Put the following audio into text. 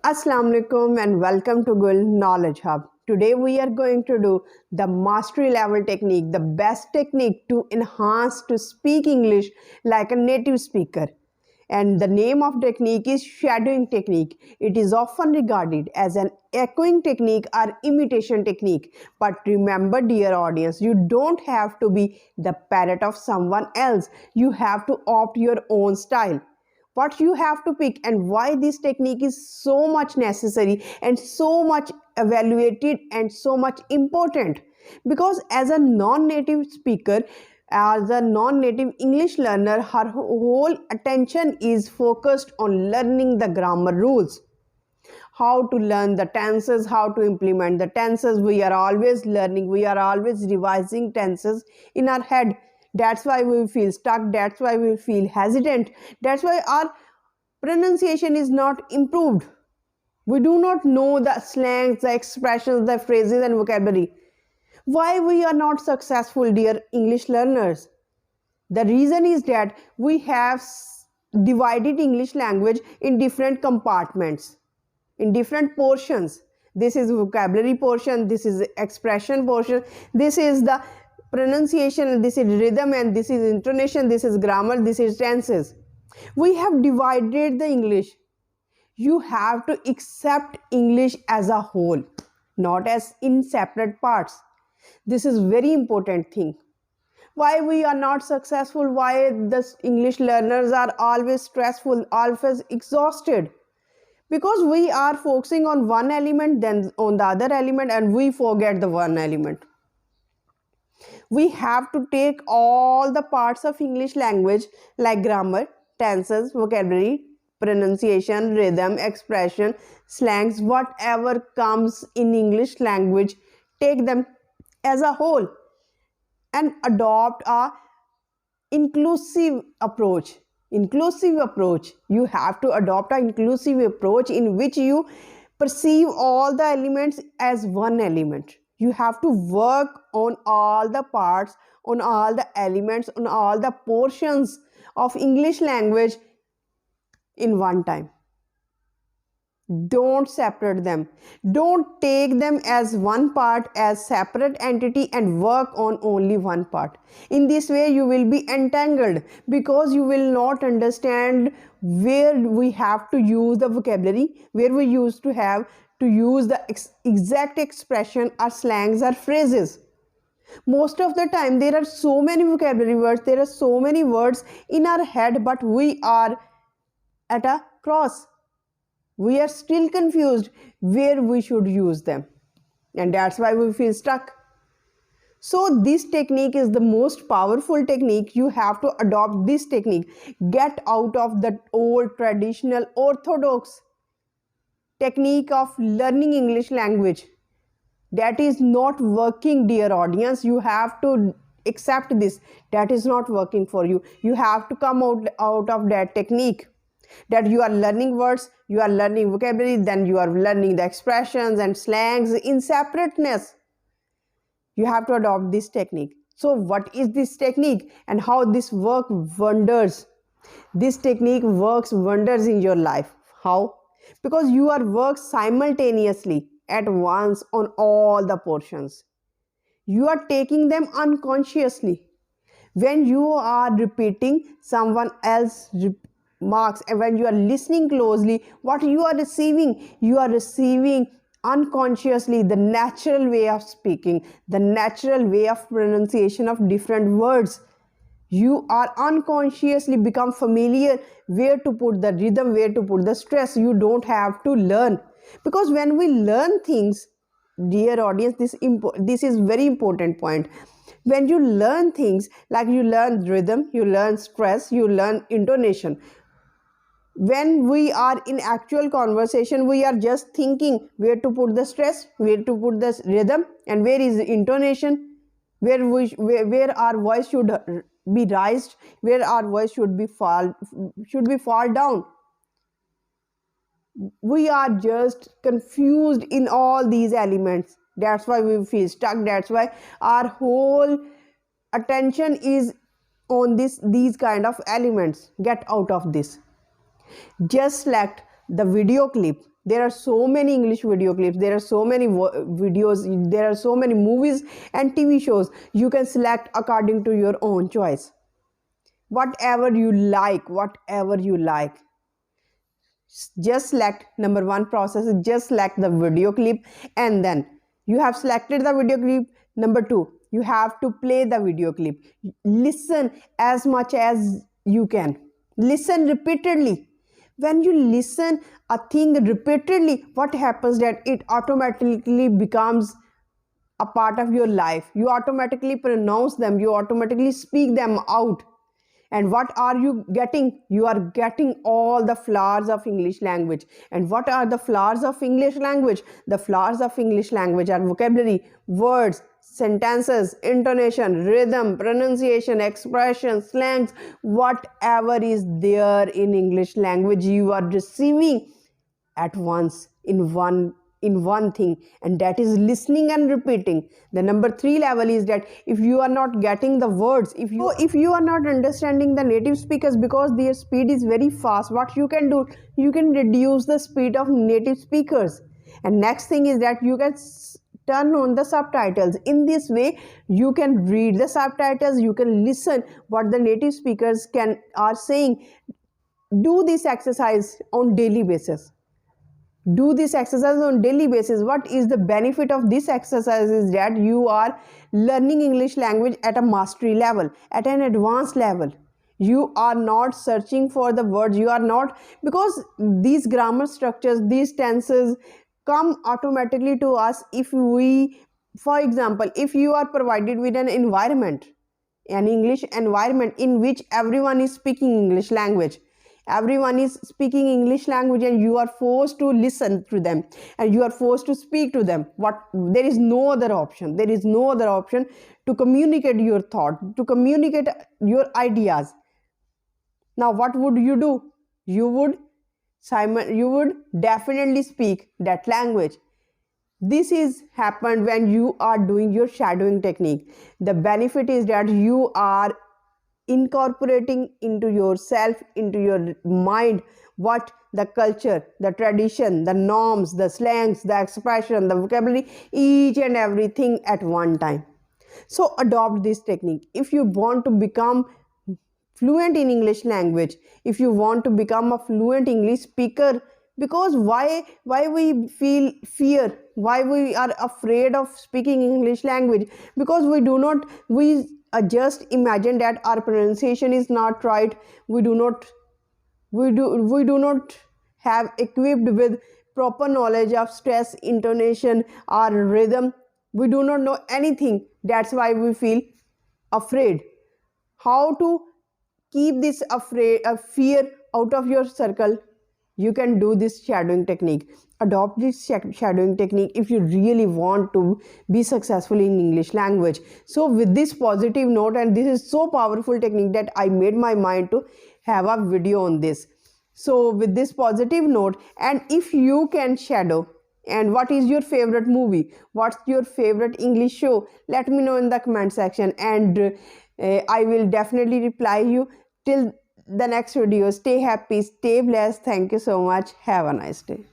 Assalamu alaikum and welcome to Gul Knowledge Hub. Today we are going to do the mastery level technique, the best technique to enhance to speak English like a native speaker. And the name of technique is shadowing technique. It is often regarded as an echoing technique or imitation technique. But remember, dear audience, you don't have to be the parrot of someone else. You have to opt your own style. What you have to pick and why this technique is so much necessary and so much evaluated and so much important, because as a non-native speaker, as a non-native English learner, her whole attention is focused on learning the grammar rules, how to learn the tenses, how to implement the tenses. We are always learning, we are always revising tenses in our head. That's why we feel stuck, that's why we feel hesitant, that's why our pronunciation is not improved. We do not know the slangs, the expressions, the phrases and vocabulary. Why we are not successful, dear English learners? The reason is that we have divided English language in different compartments, in different portions. This is vocabulary portion, this is expression portion, this is the pronunciation, this is rhythm, and this is intonation, this is grammar, this is tenses. We have divided the English. You have to accept English as a whole, not as in separate parts. This is very important thing. Why we are not successful, why the English learners are always stressful, always exhausted? Because we are focusing on one element, then on the other element, and we forget the one element. We have to take all the parts of English language like grammar, tenses, vocabulary, pronunciation, rhythm, expression, slangs, whatever comes in English language, take them as a whole and adopt a inclusive approach. You have to adopt an inclusive approach in which you perceive all the elements as one element. You have to work on all the parts, on all the elements, on all the portions of English language in one time. Don't separate them. Don't take them as one part, as separate entity, and work on only one part. In this way, you will be entangled because you will not understand where we have to use the vocabulary, where we used to have to use the exact expression or slangs or phrases. Most of the time, there are so many vocabulary words, there are so many words in our head, but we are at a cross. We are still confused where we should use them, and that's why we feel stuck. So this technique is the most powerful technique. You have to adopt this technique. Get out of the old traditional orthodox technique of learning English language. That is not working, dear audience. You have to accept this. That is not working for you. You have to come out of that technique, that you are learning words, you are learning vocabulary, then you are learning the expressions and slangs in separateness. You have to adopt this technique. So what is this technique and how this works wonders? This technique works wonders in your life. How? Because you are work simultaneously at once on all the portions. You are taking them unconsciously. When you are repeating someone else's remarks and when you are listening closely, what you are receiving unconsciously the natural way of speaking, the natural way of pronunciation of different words. You are unconsciously become familiar where to put the rhythm, where to put the stress. You don't have to learn, because when we learn things, dear audience, this is very important point. When you learn things, like you learn rhythm, you learn stress, you learn intonation. When we are in actual conversation, we are just thinking where to put the stress, where to put the rhythm, and where is the intonation, where our voice should be raised, where our voice should be fall down. We are just confused in all these elements. That's why we feel stuck. That's why our whole attention is on these kind of elements. Get out of this. Just select the video clip There are so many English video clips, there are so many videos, there are so many movies and TV shows. You can select according to your own choice. Whatever you like, whatever you like. Just select number one process, just select the video clip, and then you have selected the video clip. Number two, you have to play the video clip. Listen as much as you can. Listen repeatedly. When you listen a thing repeatedly, what happens that it automatically becomes a part of your life. You automatically pronounce them, you automatically speak them out. And what are you getting? You are getting all the flowers of English language. And what are the flowers of English language? The flowers of English language are vocabulary, words, sentences, intonation, rhythm, pronunciation, expression, slangs, whatever is there in English language, you are receiving at once in one thing, and that is listening and repeating. The number 3 level is that if you are not getting the words, if you are not understanding the native speakers because their speed is very fast, what you can do, you can reduce the speed of native speakers. And next thing is that you can turn on the subtitles. In this way you can read the subtitles, you can listen what the native speakers are saying. Do this exercise on daily basis. Do this exercise on daily basis. What is the benefit of this exercise is that you are learning English language at a mastery level, at an advanced level. You are not searching for the words, you are not, because these grammar structures, these tenses come automatically to us if we, for example, if you are provided with an environment, an English environment in which everyone is speaking English language. Everyone is speaking English language and you are forced to listen to them and you are forced to speak to them. There is no other option. There is no other option to communicate your thought, to communicate your ideas. Now what would you do? You would definitely speak that language. This is happened when you are doing your shadowing technique. The benefit is that you are incorporating into yourself, into your mind, what the culture, the tradition, the norms, the slangs, the expression, the vocabulary, each and everything at one time. So adopt this technique. If you want to become fluent in English language, if you want to become a fluent English speaker, because why we feel fear, why we are afraid of speaking English language? Because we just imagine that our pronunciation is not right. We do not have equipped with proper knowledge of stress, intonation or rhythm. We do not know anything. That's why we feel afraid. How to keep this fear out of your circle? You can do this shadowing technique. Adopt this shadowing technique if you really want to be successful in English language. So with this positive note, and this is so powerful technique that I made my mind to have a video on this. So with this positive note, and if you can shadow, and what is your favorite movie, what's your favorite English show, let me know in the comment section, and I will definitely reply you. Till the next video, stay happy, stay blessed. Thank you so much. Have a nice day.